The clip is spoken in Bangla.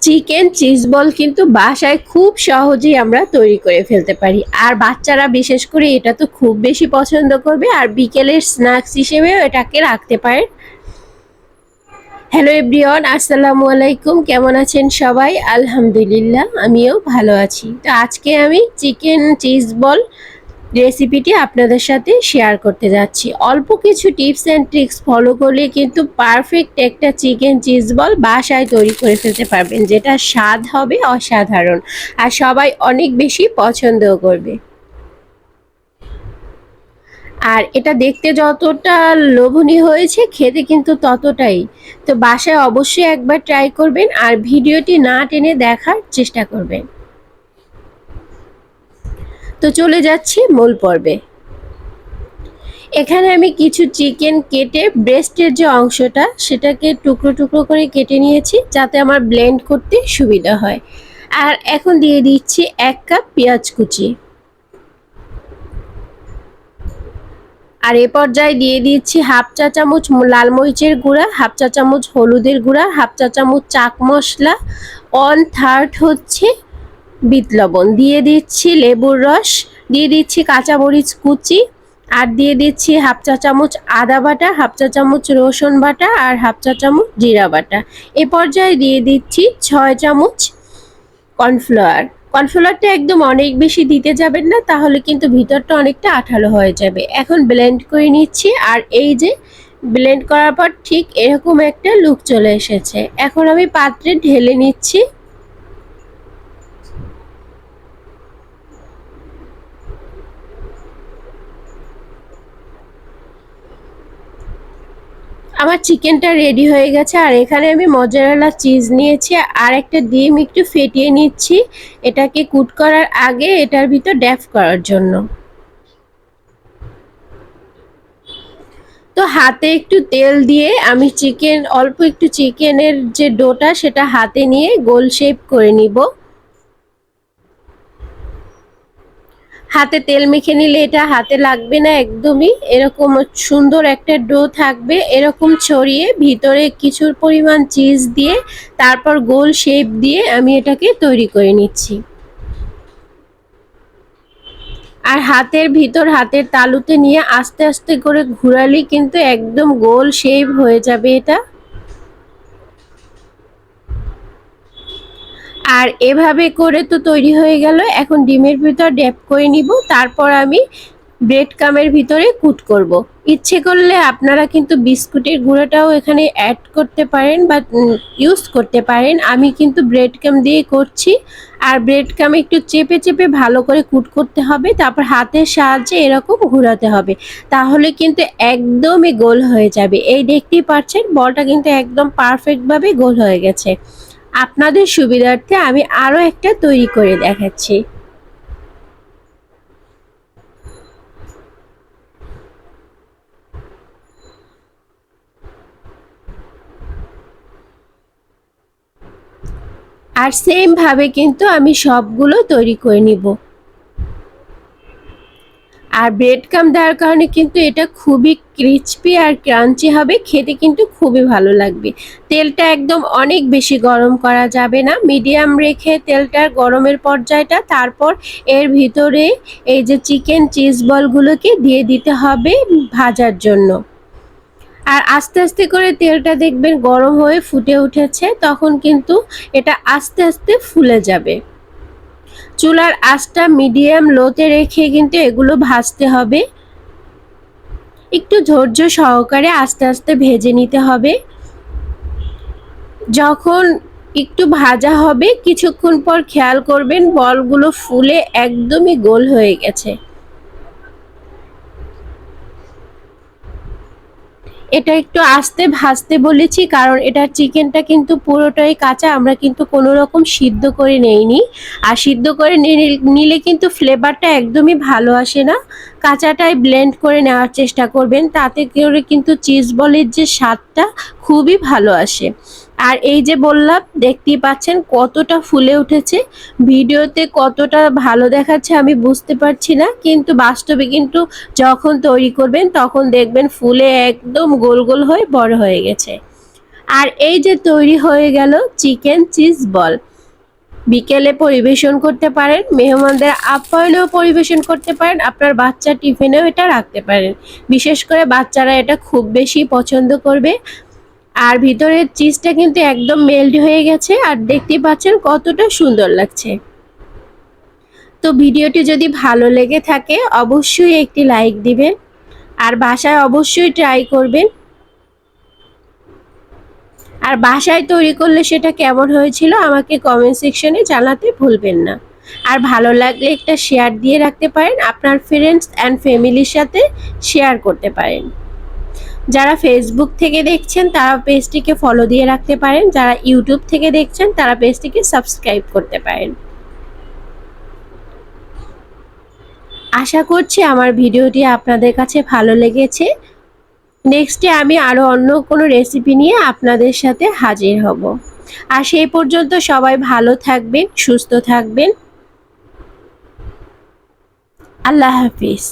চিকেন চিজ বল কিন্তু বাসায় খুব সহজেই আমরা তৈরি করে ফেলতে পারি, আর বাচ্চারা বিশেষ করে এটা তো খুব বেশি পছন্দ করবে, আর বিকেলের স্ন্যাক্স হিসেবেও এটাকে রাখতে পারেন। হ্যালো এভরিওয়ান, আসসালামু আলাইকুম। কেমন আছেন সবাই? আলহামদুলিল্লাহ, আমিও ভালো আছি। তো আজকে আমি চিকেন চিজ বল রেসিপিটি আপনাদের সাথে শেয়ার করতে যাচ্ছি। অল্প কিছু টিপস অ্যান্ড ট্রিক্স ফলো করলে কিন্তু পারফেক্ট একটা চিকেন চিজ বল বাসায় তৈরি করে ফেলতে পারবেন, যেটা স্বাদ হবে অসাধারণ, আর সবাই অনেক বেশি পছন্দও করবে। আর এটা দেখতে যতটা লোভনীয় হয়েছে, খেতে কিন্তু ততটাই। তো বাসায় অবশ্যই একবার ট্রাই করবেন, আর ভিডিওটি না টেনে দেখার চেষ্টা করবেন। তো চলে যাচ্ছি মূল পর্বে। এখানে আমি কিছু চিকেন কেটে ব্রেস্টের যে অংশটা সেটাকে টুকরো টুকরো করে কেটে নিয়েছি, যাতে আমার ব্লেন্ড করতে সুবিধা হয়। আর এখন দিয়ে দিচ্ছি 1 কাপ পেঁয়াজ কুচি। আর এ পর্যায়ে দিয়ে দিচ্ছি হাফ চা চামচ লাল মরিচের গুঁড়া, হাফ চা চামচ হলুদের গুঁড়া, হাফ চা চামচ চাক মশলা, 1/3 হচ্ছে বিট লবণ, দিয়ে দিচ্ছি লেবুর রস, দিয়ে দিচ্ছি কাঁচামরিচ কুচি, আর দিয়ে দিচ্ছি হাফ চা চামচ আদা বাটা, হাফ চা চামচ রসুন বাটা, আর হাফ চা চামচ জিরা বাটা। এ পর্যায়ে দিয়ে দিচ্ছি 6 চামচ কর্নফ্লাওয়ার। কর্নফ্লাওয়ারটা একদম অনেক বেশি দিতে যাবেন না, তাহলে কিন্তু ভিতরটা অনেকটা আঠালো হয়ে যাবে। এখন ব্লেন্ড করে নিচ্ছি, আর এই যে ব্লেন্ড করার পর ঠিক এরকম একটা লুক চলে এসেছে। এখন আমি পাত্রে ঢেলে নিচ্ছি। আমার চিকেনটা রেডি হয়ে গেছে, আর এখানে আমি মজারেলা চিজ নিয়েছি, আর একটা ডিম একটু ফেটিয়ে নিচ্ছি এটাকে কুট করার আগে এটার ভিতর ড্যাপ করার জন্য। তো হাতে একটু তেল দিয়ে আমি অল্প একটু চিকেনের যে ডোটা সেটা হাতে নিয়ে গোল শেপ করে নিব। হাতে তেল মেখে নিলে এটা হাতে লাগবে না একদমই, এরকম সুন্দর একটা ডো থাকবে। এরকম ছড়িয়ে ভিতরে কিছু পরিমাণ চিজ দিয়ে তারপর গোল শেপ দিয়ে আমি এটাকে তৈরি করে নিচ্ছি। আর হাতের তালুতে নিয়ে আস্তে আস্তে করে ঘোরালেই কিন্তু একদম গোল শেপ হয়ে যাবে এটা। আর এভাবে করে তো তৈরি হয়ে গেল। এখন ডিমের ভিতর ড্যাপ করে নিব, তারপর আমি ব্রেড কামের ভিতরে কুট করব। ইচ্ছে করলে আপনারা কিন্তু বিস্কুটের গুঁড়োটাও এখানে অ্যাড করতে পারেন বা ইউজ করতে পারেন। আমি কিন্তু ব্রেড কাম দিয়ে করছি। আর ব্রেড কাম একটু চেপে চেপে ভালো করে কুট করতে হবে, তারপর হাতের সাহায্যে এরকম ঘোরাতে হবে, তাহলে কিন্তু একদমই গোল হয়ে যাবে। এই দেখতেই পাচ্ছেন বলটা কিন্তু একদম পারফেক্টভাবে গোল হয়ে গেছে। আপনাদের সুবিধার্থে আমি আরো একটা তৈরি করে দেখাচ্ছি। আর সেম ভাবে কিন্তু আমি সবগুলো তৈরি করে নিব। আর ব্রেড কাম দেওয়ার কারণে কিন্তু এটা খুবই ক্রিস্পি আর ক্রাঞ্চি হবে, খেতে কিন্তু খুবই ভালো লাগবে। তেলটা একদম অনেক বেশি গরম করা যাবে না, মিডিয়াম রেখে তেলটার গরমের পর্যায়টা, তারপর এর ভিতরে এই যে চিকেন চিজ বলগুলোকে দিয়ে দিতে হবে ভাজার জন্য। আর আস্তে আস্তে করে তেলটা দেখবেন গরম হয়ে ফুটে উঠেছে, তখন কিন্তু এটা আস্তে আস্তে ফুলে যাবে। চুলার আঁচটা মিডিয়াম লোতে রেখে কিন্তু এগুলো ভাজতে হবে। একটু ধৈর্য সহকারে আস্তে আস্তে ভেজে নিতে হবে। যখন একটু ভাজা হবে কিছুক্ষণ পর খেয়াল করবেন বলগুলো ফুলে একদমই গোল হয়ে গেছে। এটা একটু আস্তে ভাজতে বলেছি, কারণ এটার চিকেনটা কিন্তু পুরোটাই কাঁচা, আমরা কিন্তু কোনো রকম সিদ্ধ করে নেইনি। আর সিদ্ধ করে নিলে কিন্তু ফ্লেভারটা একদমই ভালো আসে না। কাঁচাটাই ব্লেন্ড করে নেওয়ার চেষ্টা করবেন, তাতে করে কিন্তু চিজ বলের যে স্বাদটা খুবই ভালো আসে। আর এই যে বললাম, দেখতেই পাচ্ছেন কতটা ফুলে উঠেছে। ভিডিওতে কতটা ভালো দেখাচ্ছে আমি বুঝতে পারছি না, কিন্তু বাস্তবে কিন্তু যখন তৈরি করবেন তখন দেখবেন ফুলে একদম গোল গোল হয়ে বড় হয়ে গেছে। আর এই যে তৈরি হয়ে গেল চিকেন চিজ বল। বিকেলে পরিবেশন করতে পারেন, মেহমানদের আপ্যায়নেও পরিবেশন করতে পারেন, আপনার বাচ্চার টিফিনেও এটা রাখতে পারেন। বিশেষ করে বাচ্চারা এটা খুব বেশি পছন্দ করবে। আর ভিতরের চিজটা কিন্তু একদম মেল্ট হয়ে গেছে, আর দেখতে পাচ্ছেন কতটা সুন্দর লাগছে। তো ভিডিওটি যদি ভালো লেগে থাকে অবশ্যই একটি লাইক দিবেন, আর বাসায় অবশ্যই ট্রাই করবেন। আর বাসায় তৈরি করলে সেটা কেমন হয়েছিল আমাকে কমেন্ট সেকশনে জানাতে ভুলবেন না। আর ভালো লাগলে একটা শেয়ার দিয়ে রাখতে পারেন, আপনার ফ্রেন্ডস অ্যান্ড ফ্যামিলির সাথে শেয়ার করতে পারেন। যারা ফেসবুক থেকে দেখছেন তারা পেজটিকে ফলো দিয়ে রাখতে পারেন, যারা ইউটিউব থেকে দেখছেন তারা পেজটিকে সাবস্ক্রাইব করতে পারেন। আশা করছি আমার ভিডিওটি আপনাদের কাছে ভালো লেগেছে। নেক্সটে আমি আরও অন্য কোনো রেসিপি নিয়ে আপনাদের সাথে হাজির হব। আর সেই পর্যন্ত সবাই ভালো থাকবেন, সুস্থ থাকবেন। আল্লাহ হাফিজ।